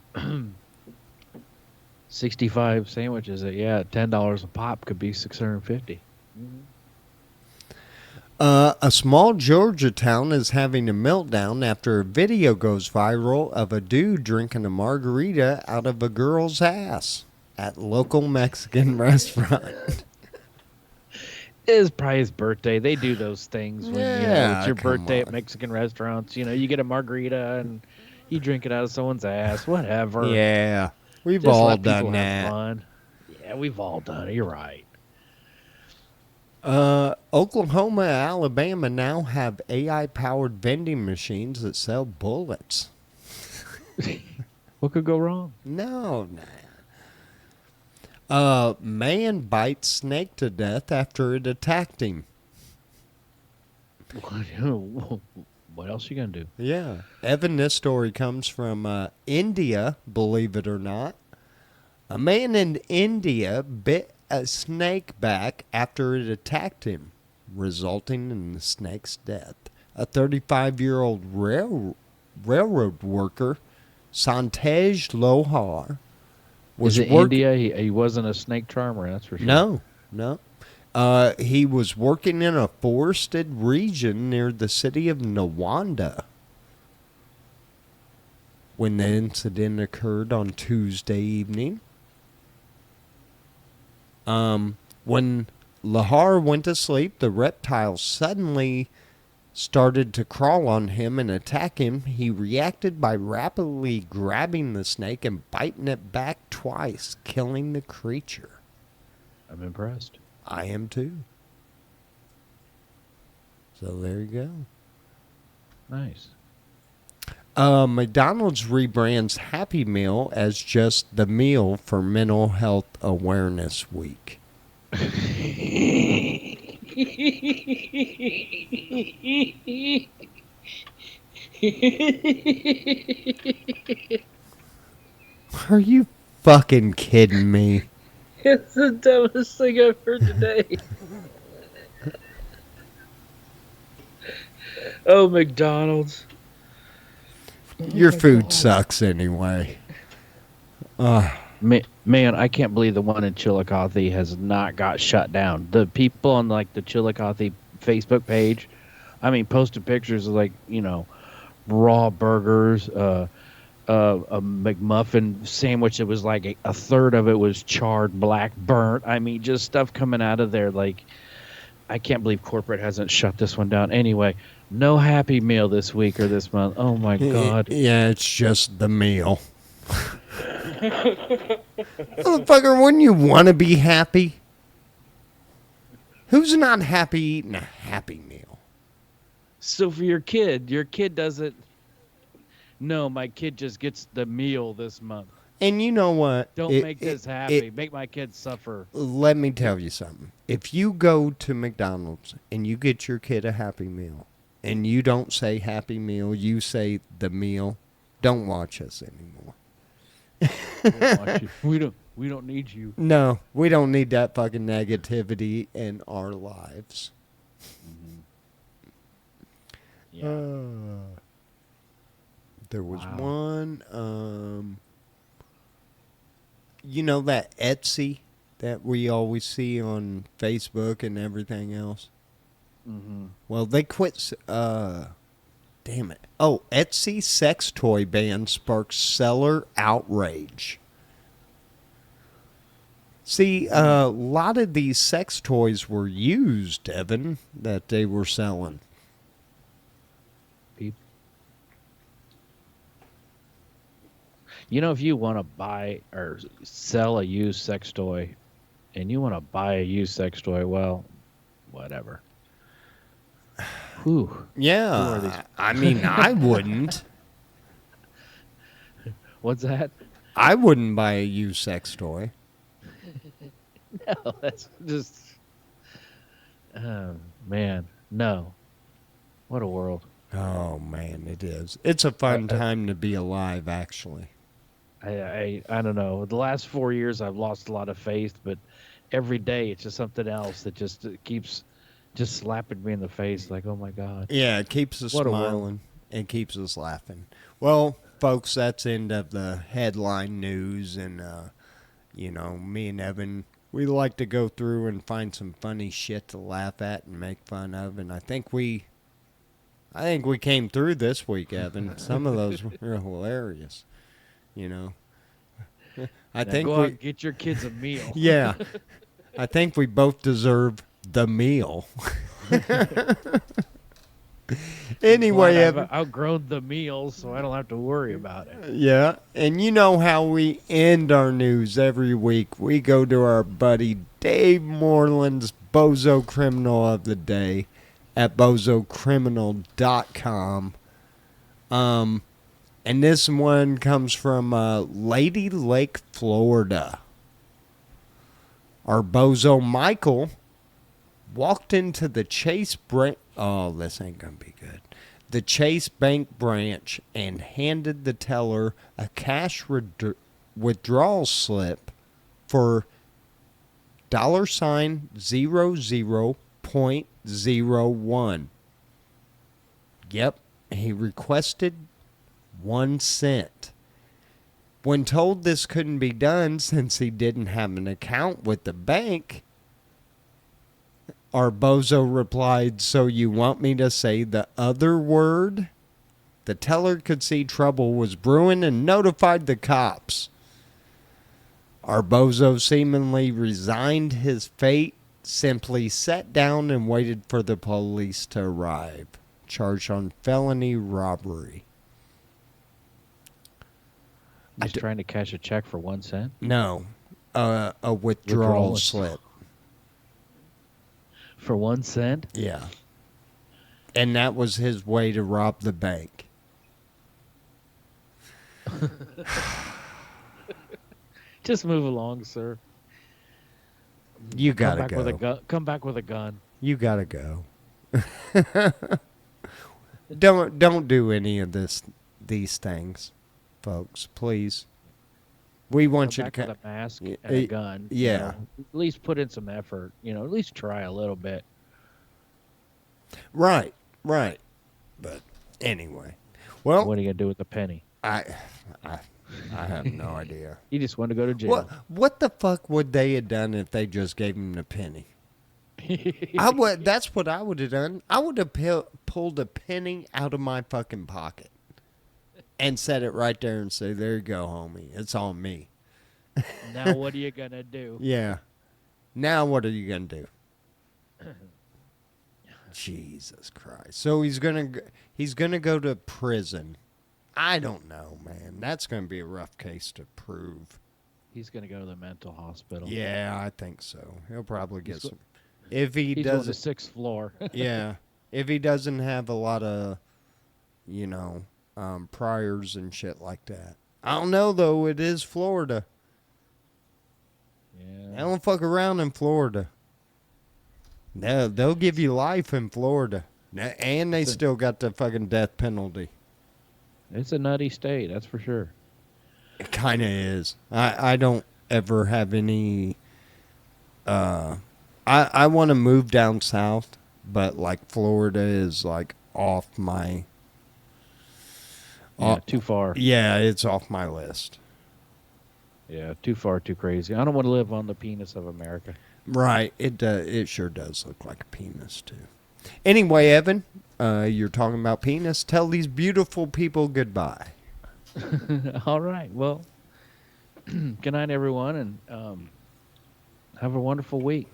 65 sandwiches at $10 a pop could be 650. A small Georgia town is having a meltdown after a video goes viral of a dude drinking a margarita out of a girl's ass at local Mexican restaurant. It's probably his birthday. They do those things when Yeah, it's your come birthday on. at Mexican restaurants. You get a margarita and you drink it out of someone's ass. Whatever. Yeah, we've Just all let people done have that. fun. Yeah, we've all done it. You're right. Oklahoma and Alabama now have AI-powered vending machines that sell bullets. What could go wrong? No. Man bites snake to death after it attacked him. What else you gonna do? Yeah. Evan, this story comes from India, believe it or not. A man in India bit a snake back after it attacked him, resulting in the snake's death. A 35-year-old railroad worker, Santej Lohar, was Is it India? He wasn't a snake charmer, that's for sure. No. He was working in a forested region near the city of Nawanda when the incident occurred on Tuesday evening. When Lahar went to sleep, the reptile suddenly started to crawl on him and attack him. He reacted by rapidly grabbing the snake and biting it back twice, killing the creature. I'm impressed. I am too. So there you go. Nice. McDonald's rebrands Happy Meal as just the meal for Mental Health Awareness Week. Are you fucking kidding me? It's the dumbest thing I've heard today. Oh, McDonald's. Your food sucks anyway. Man, I can't believe the one in Chillicothe has not got shut down. The people on the Chillicothe Facebook page, posted pictures of raw burgers, a McMuffin sandwich that was like a third of it was charred, black, burnt. Just stuff coming out of there. I can't believe corporate hasn't shut this one down. Anyway, no Happy Meal this week or this month. Oh my God. Yeah, it's just the meal. Motherfucker, wouldn't you want to be happy? Who's not happy eating a Happy Meal? So for your kid doesn't. No, my kid just gets the meal this month. And you know what? Don't make this happy. Make my kids suffer. Let me tell you something. If you go to McDonald's and you get your kid a Happy Meal and you don't say Happy Meal, you say the meal, don't watch us anymore. We don't need you. No, we don't need that fucking negativity in our lives. Mm-hmm. Yeah. There was one, you know that Etsy that we always see on Facebook and everything else? Mm-hmm. Well, they quit, damn it. Oh, Etsy sex toy ban sparks seller outrage. See, a lot of these sex toys were used, Evan, that they were selling. If you want to buy or sell a used sex toy and you want to buy a used sex toy, well, whatever. Whew. Yeah, I wouldn't. What's that? I wouldn't buy a used sex toy. No, that's just... man, no. What a world. Oh, man, it is. It's a fun time to be alive, actually. I don't know. The last 4 years, I've lost a lot of faith, but every day it's just something else that just keeps just slapping me in the face. Like, oh my God, Yeah, it keeps us what a world! smiling. It keeps us laughing. Well, folks, that's the end of the headline news. And, me and Evan, we like to go through and find some funny shit to laugh at and make fun of. And I think we came through this week, Evan. Some of those were hilarious. You know, I Now think go out and get your kids a meal. yeah, I think we both deserve the meal. Anyway, Glad Evan. I've outgrown the meals, so I don't have to worry about it. Yeah, and you know how we end our news every week. We go to our buddy Dave Moreland's Bozo Criminal of the Day at bozocriminal.com. And this one comes from Lady Lake, Florida. Our Bozo Michael walked into the Chase branch. Oh, this ain't going to be good. The Chase Bank branch and handed the teller a cash withdrawal slip for $00.00.01. Yep, he requested 1 cent. When told this couldn't be done since he didn't have an account with the bank, our bozo replied, "So you want me to say the other word?" The teller could see trouble was brewing and notified the cops. Our bozo seemingly resigned his fate, simply sat down and waited for the police to arrive, charged on felony robbery. He's trying to cash a check for 1 cent? No, a withdrawal slip. For 1 cent? Yeah. And that was his way to rob the bank. Just move along, sir. You gotta go. Come back with a gun. You gotta go. Don't do any of these things, folks. Please. We want you to come back with a mask and a gun. Yeah. At least put in some effort. At least try a little bit. Right. But anyway, well, what are you gonna do with the penny? I have no idea. He just wanted to go to jail. What the fuck would they have done if they just gave him the penny? That's what I would have done. I would have pulled a penny out of my fucking pocket and set it right there and say, "There you go, homie. It's on me." Now what are you gonna do? Yeah. Now what are you gonna do? Jesus Christ. So he's gonna go to prison. I don't know, man. That's gonna be a rough case to prove. He's gonna go to the mental hospital. Yeah, I think so. He'll probably get some. If he he's doesn't, on the 6th floor. yeah. If he doesn't have a lot of, priors and shit like that. I don't know though. It is Florida. Yeah. They don't fuck around in Florida. They'll give you life in Florida. And they still got the fucking death penalty. It's a nutty state, that's for sure. It kind of is. I don't ever have any... I want to move down south, but like Florida is like off my... Yeah, too far. Yeah, it's off my list. Yeah, too far, too crazy. I don't want to live on the penis of America. Right. It sure does look like a penis, too. Anyway, Evan, you're talking about penis. Tell these beautiful people goodbye. All right. Well, good night, everyone, and have a wonderful week.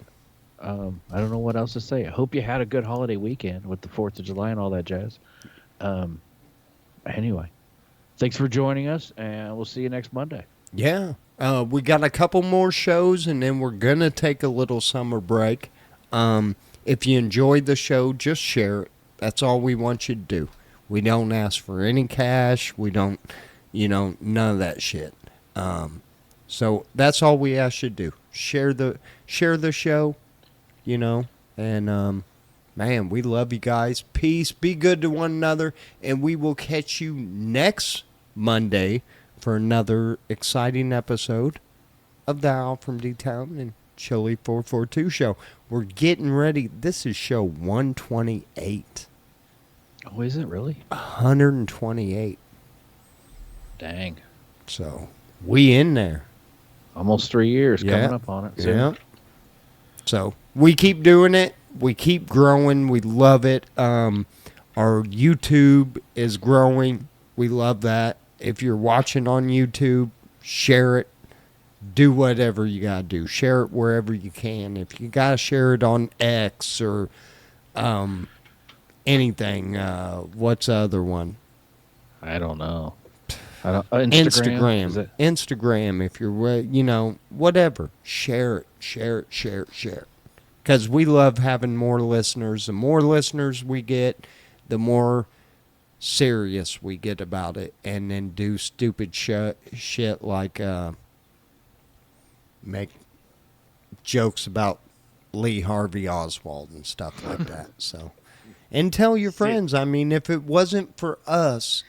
I don't know what else to say. I hope you had a good holiday weekend with the 4th of July and all that jazz. Anyway, thanks for joining us, and we'll see you next Monday. Yeah. We got a couple more shows, and then we're going to take a little summer break. If you enjoyed the show, just share it. That's all we want you to do. We don't ask for any cash. We don't, none of that shit. So that's all we ask you to do. Share the show, and man, we love you guys. Peace. Be good to one another, and we will catch you next Monday for another exciting episode of the AlfromDtown&Chili442 Show. We're getting ready. This is show 128. Oh, is it really? 128. Dang. So, we in there. Almost 3 years coming up on it. Soon. Yeah. So, we keep doing it. We keep growing. We love it. Our YouTube is growing. We love that. If you're watching on YouTube, share it. Do whatever you got to do. Share it wherever you can. If you got to share it on X or anything. What's the other one? I don't know. Instagram. Instagram. If you're, whatever. Share it. Share it. Share it. Share it. Because we love having more listeners. The more listeners we get, the more serious we get about it. And then do stupid shit like make jokes about Lee Harvey Oswald and stuff like that. So, and tell your friends. I mean, if it wasn't for us,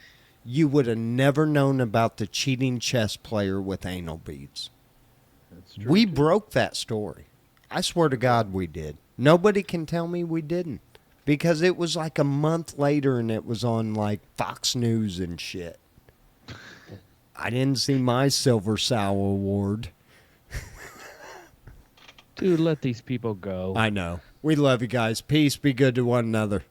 you would have never known about the cheating chess player with anal beads. That's true. We broke that story. I swear to God we did. Nobody can tell me we didn't. Because it was like a month later and it was on like Fox News and shit. I didn't see my Silver Sow Award. Dude, let these people go. I know. We love you guys. Peace. Be good to one another.